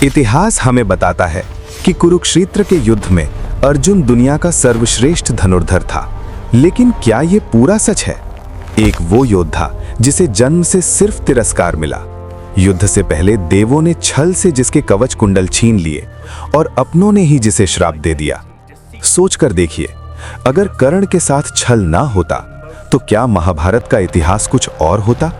इतिहास हमें बताता है कि कुरुक्षेत्र के युद्ध में अर्जुन दुनिया का सर्वश्रेष्ठ धनुर्धर था। लेकिन क्या ये पूरा सच है? एक वो योद्धा जिसे जन्म से सिर्फ तिरस्कार मिला, युद्ध से पहले देवों ने छल से जिसके कवच कुंडल छीन लिए और अपनों ने ही जिसे श्राप दे दिया। सोचकर देखिए, अगर कर्ण के साथ छल ना होता तो क्या महाभारत का इतिहास कुछ और होता?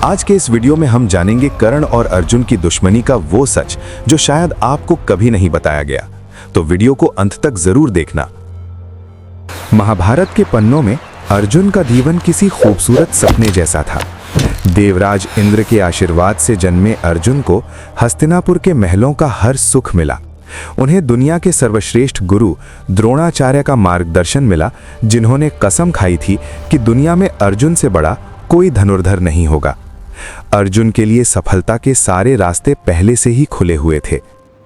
आज के इस वीडियो में हम जानेंगे कर्ण और अर्जुन की दुश्मनी का वो सच जो शायद आपको कभी नहीं बताया गया। तो वीडियो को अंत तक जरूर देखना। महाभारत के पन्नों में अर्जुन का जीवन किसी खूबसूरत सपने जैसा था। देवराज इंद्र के आशीर्वाद से जन्मे अर्जुन को हस्तिनापुर के महलों का हर सुख मिला। उन्हें दुनिया के सर्वश्रेष्ठ गुरु द्रोणाचार्य का मार्गदर्शन मिला, जिन्होंने कसम खाई थी कि दुनिया में अर्जुन से बड़ा कोई धनुर्धर नहीं होगा। अर्जुन के लिए सफलता के सारे रास्ते पहले से ही खुले हुए थे।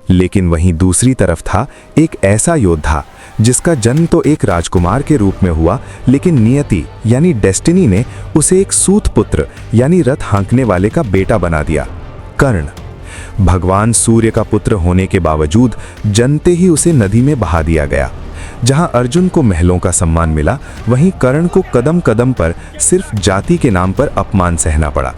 लेकिन वहीं दूसरी तरफ था एक ऐसा योद्धा जिसका जन्म तो एक राजकुमार के रूप में हुआ, लेकिन नियति यानी डेस्टिनी ने उसे एक सूत पुत्र यानी रथ हाँकने वाले का बेटा बना दिया, कर्ण। भगवान सूर्य का पुत्र होने के बावजूद जनते ही उसे नदी में बहा दिया गया। जहां अर्जुन को महलों का सम्मान मिला, वहीं कर्ण को कदम कदम पर सिर्फ जाति के नाम पर अपमान सहना पड़ा।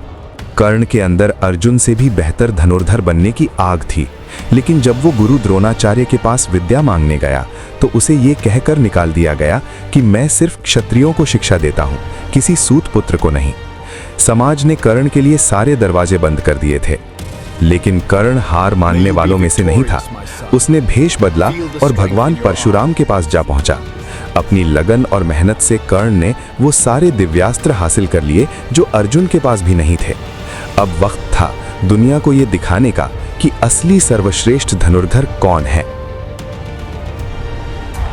कर्ण के अंदर अर्जुन से भी बेहतर धनुर्धर बनने की आग थी, लेकिन जब वो गुरु द्रोणाचार्य के पास विद्या मांगने गया तो उसे ये कहकर निकाल दिया गया कि मैं सिर्फ क्षत्रियों को शिक्षा देता हूँ, किसी सूत पुत्र को नहीं। समाज ने कर्ण के लिए सारे दरवाजे बंद कर दिए थे, लेकिन कर्ण हार मानने वालों में से नहीं था। उसने भेष बदला और भगवान परशुराम के पास जा पहुंचा। अपनी लगन और मेहनत से कर्ण ने वो सारे दिव्यास्त्र हासिल कर लिए जो अर्जुन के पास भी नहीं थे। अब वक्त था दुनिया को ये दिखाने का कि असली सर्वश्रेष्ठ धनुर्धर कौन है।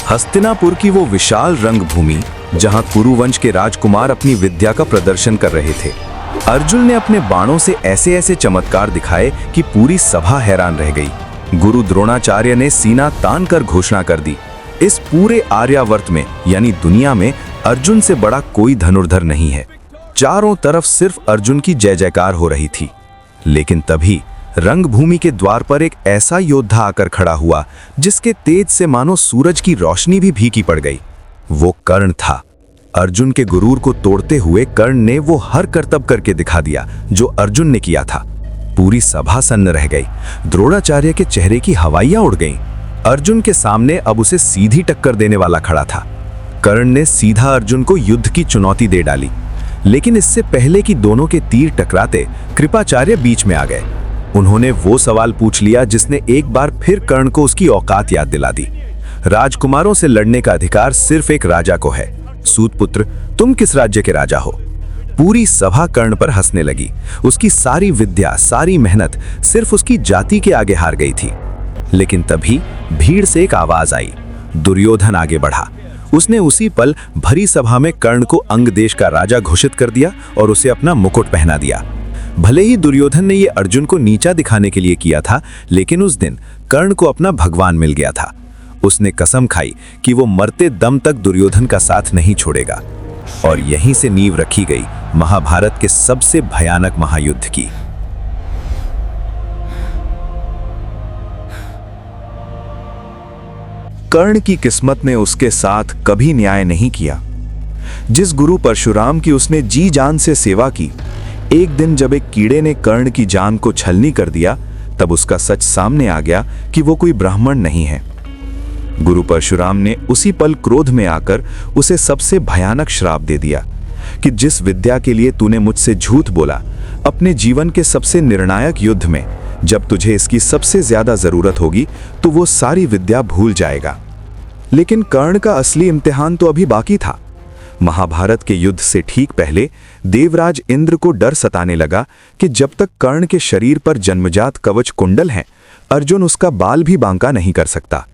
हस्तिनापुर की वो विशाल रंगभूमि जहां कुरुवंश के राजकुमार अपनी विद्या का प्रदर्शन कर रहे थे। अर्जुन ने अपने बाणों से ऐसे ऐसे चमत्कार दिखाए कि पूरी सभा हैरान रह गई। गुरु द्रोणाचार्य ने सीना तान कर घोषणा कर दी, इस पूरे आर्यावर्त में यानी दुनिया में अर्जुन से बड़ा कोई धनुर्धर नहीं है। चारों तरफ सिर्फ अर्जुन की जय जयकार हो रही थी। लेकिन तभी रंगभूमि के द्वार पर एक ऐसा योद्धा आकर खड़ा हुआ जिसके तेज से मानो सूरज की रोशनी भी फीकी पड़ गई। वो कर्ण था। अर्जुन के गुरूर को तोड़ते हुए कर्ण ने वो हर करतब करके दिखा दिया जो अर्जुन ने किया था। पूरी सभा सन्न रह गई। द्रोणाचार्य के चेहरे की हवाइयां उड़ गईं। अर्जुन के सामने अब उसे सीधी टक्कर देने वाला खड़ा था। कर्ण ने सीधा अर्जुन को युद्ध की चुनौती दे डाली, लेकिन इससे पहले कि दोनों के तीर टकराते कृपाचार्य बीच में आ गए। उन्होंने वो सवाल पूछ लिया जिसने एक बार फिर कर्ण को उसकी औकात याद दिला दी। राजकुमारों से लड़ने का अधिकार सिर्फ एक राजा को है। सूतपुत्र, तुम किस राज्य के राजा हो? पूरी सभा कर्ण पर हंसने लगी। उसकी सारी विद्या, सारी मेहनत सिर्फ उसकी जाति के आगे हार गई थी। लेकिन तभी भीड़ से एक आवाज आई। दुर्योधन आगे बढ़ा। उसने उसी पल भरी सभा में कर्ण को अंग देश का राजा घोषित कर दिया और उसे अपना मुकुट पहना दिया। भले ही दुर्योधन ने यह अर्जुन को नीचा दिखाने के लिए किया था, लेकिन उस दिन कर्ण को अपना भगवान मिल गया था। उसने कसम खाई कि वो मरते दम तक दुर्योधन का साथ नहीं छोड़ेगा। और यहीं से नींव रखी गई महाभारत के सबसे भयानक महायुद्ध की। कर्ण की किस्मत ने उसके साथ कभी न्याय नहीं किया। जिस गुरु परशुराम की उसने जी जान से सेवा की, एक दिन जब एक कीड़े ने कर्ण की जान को छलनी कर दिया, तब उसका सच सामने आ गया कि वो कोई ब्राह्मण नहीं है। गुरु परशुराम ने उसी पल क्रोध में आकर उसे सबसे भयानक श्राप दे दिया कि जिस विद्या के लिए तूने मुझसे झूठ बोला, अपने जीवन के सबसे निर्णायक युद्ध में जब तुझे इसकी सबसे ज्यादा जरूरत होगी तो वो सारी विद्या भूल जाएगा। लेकिन कर्ण का असली इम्तिहान तो अभी बाकी था। महाभारत के युद्ध से ठीक पहले देवराज इंद्र को डर सताने लगा कि जब तक कर्ण के शरीर पर जन्मजात कवच कुंडल हैं, अर्जुन उसका बाल भी बांका नहीं कर सकता।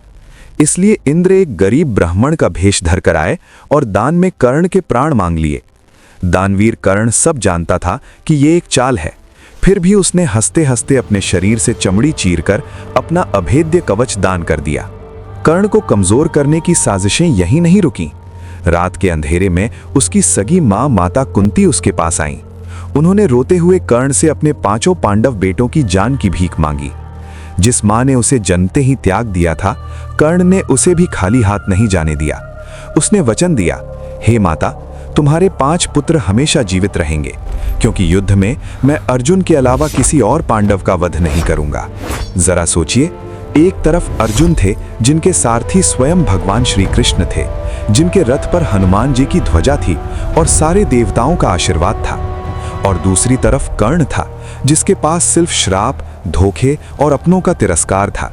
इसलिए इंद्र एक गरीब ब्राह्मण का भेष धर कर आए और दान में कर्ण के प्राण मांग लिए। दानवीर कर्ण सब जानता था कि ये एक चाल है, फिर भी उसने हंसते हंसते अपने शरीर से चमड़ी चीरकर अपना अभेद्य कवच दान कर दिया। कर्ण को कमजोर करने की साजिशें यहीं नहीं रुकीं। रात के अंधेरे में उसकी सगी मां माता कुंती उसके पास आईं। उन्होंने रोते हुए कर्ण से अपने 5 पांडव बेटों की जान की भीख मांगी। जिस मां ने उसे जन्मते ही त्याग दिया था, कर्ण ने उसे भी खाली हाथ नहीं जाने दिया। उसने वचन दिया, हे माता, तुम्हारे 5 पुत्र हमेशा जीवित रहेंगे, क्योंकि युद्ध में मैं अर्जुन के अलावा किसी और पांडव का वध नहीं करूंगा। जरा सोचिए, एक तरफ अर्जुन थे जिनके सारथी स्वयं भगवान श्री कृष्ण थे, जिनके रथ पर हनुमान जी की ध्वजा थी और सारे देवताओं का आशीर्वाद था, और दूसरी तरफ कर्ण था जिसके पास सिर्फ श्राप, धोखे और अपनों का तिरस्कार था।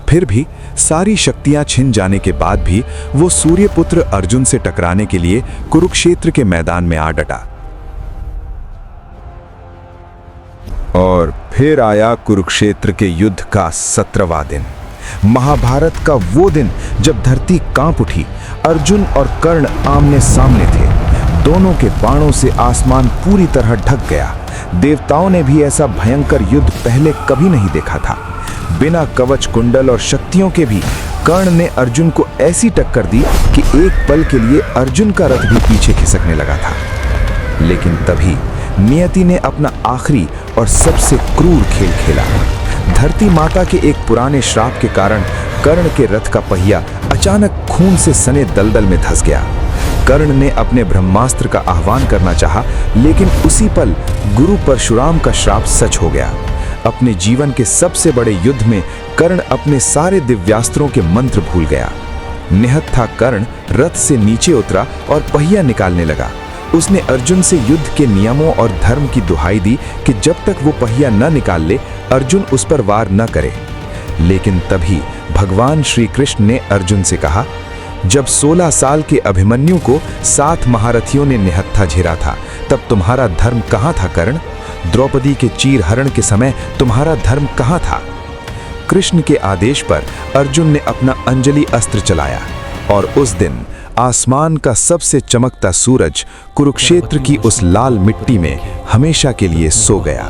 फिर भी सारी शक्तियां छिन जाने के बाद भी वो सूर्यपुत्र अर्जुन से टकराने के लिए कुरुक्षेत्र के मैदान में आ डटा। और फिर आया कुरुक्षेत्र के युद्ध का 17वां दिन, महाभारत का वो दिन जब धरती कांप उठी। अर्जुन और कर्ण आमने सामने थे। दोनों के बाणों से आसमान पूरी तरह ढक गया। देवताओं ने भी ऐसा भयंकर युद्ध पहले कभी नहीं देखा था। बिना कवच कुंडल और शक्तियों के भी कर्ण ने अर्जुन को ऐसी टक्कर दी कि एक पल के लिए अर्जुन का रथ भी पीछे खिसकने लगा था। लेकिन तभी नियति ने अपना आखिरी और सबसे क्रूर खेल खेला। धरती माता के एक पुराने श्राप के कारण कर्ण के रथ का पहिया अचानक खून से सने दलदल में धंस गया। कर्ण ने अपने ब्रह्मास्त्र का आह्वान करना चाहा, लेकिन उसी पल गुरु परशुराम का श्राप सच हो गया। अपने जीवन के सबसे बड़े युद्ध में कर्ण अपने सारे दिव्यास्त्रों के मंत्र भूल गया। निहत्था कर्ण रथ से नीचे उतरा और पहिया निकालने लगा। उसने अर्जुन से युद्ध के नियमों और धर्म की दुहाई दी कि जब तक वो पहिया न निकाल ले, अर्जुन उस पर वार न करे। लेकिन तभी भगवान श्री कृष्ण ने अर्जुन से कहा, जब 16 साल के अभिमन्यु को 7 महारथियों ने निहत्था झेरा था, तब तुम्हारा धर्म कहाँ था कर्ण? द्रौपदी के चीर हरण के समय तुम्हारा धर्म कहाँ था? कृष्ण के आदेश पर अर्जुन ने अपना अंजलि अस्त्र चलाया और उस दिन आसमान का सबसे चमकता सूरज कुरुक्षेत्र की उस लाल मिट्टी में हमेशा के लिए सो गया।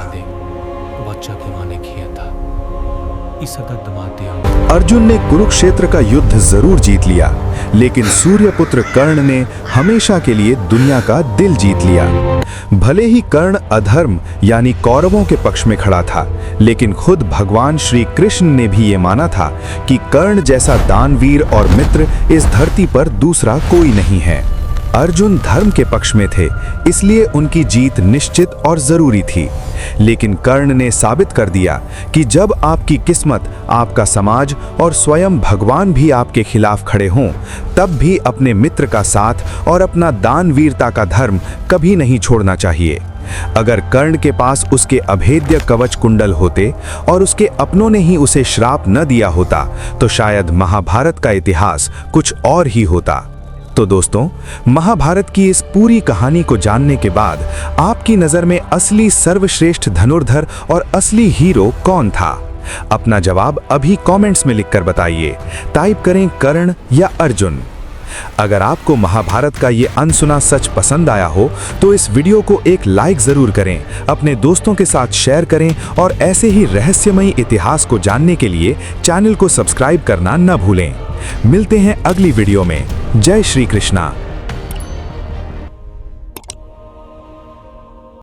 अर्जुन ने कुरुक्षेत्र का युद्ध जरूर जीत लिया, लेकिन सूर्यपुत्र कर्ण ने हमेशा के लिए दुनिया का दिल जीत लिया। भले ही कर्ण अधर्म यानी कौरवों के पक्ष में खड़ा था, लेकिन खुद भगवान श्री कृष्ण ने भी ये माना था कि कर्ण जैसा दानवीर और मित्र इस धरती पर दूसरा कोई नहीं है। अर्जुन धर्म के पक्ष में थे, इसलिए उनकी जीत निश्चित और जरूरी थी। लेकिन कर्ण ने साबित कर दिया कि जब आपकी किस्मत, आपका समाज और स्वयं भगवान भी आपके खिलाफ खड़े हों, तब भी अपने मित्र का साथ और अपना दानवीरता का धर्म कभी नहीं छोड़ना चाहिए। अगर कर्ण के पास उसके अभेद्य कवच कुंडल होते और उसके अपनों ने ही उसे श्राप न दिया होता, तो शायद महाभारत का इतिहास कुछ और ही होता। तो दोस्तों, महाभारत की इस पूरी कहानी को जानने के बाद आपकी नजर में असली सर्वश्रेष्ठ धनुर्धर और असली हीरो कौन था? अपना जवाब अभी कमेंट्स में लिखकर बताइए। टाइप करें कर्ण या अर्जुन। अगर आपको महाभारत का ये अनसुना सच पसंद आया हो तो इस वीडियो को एक लाइक जरूर करें, अपने दोस्तों के साथ शेयर करें और ऐसे ही रहस्यमयी इतिहास को जानने के लिए चैनल को सब्सक्राइब करना न भूलें। मिलते हैं अगली वीडियो में। जय श्री कृष्णा।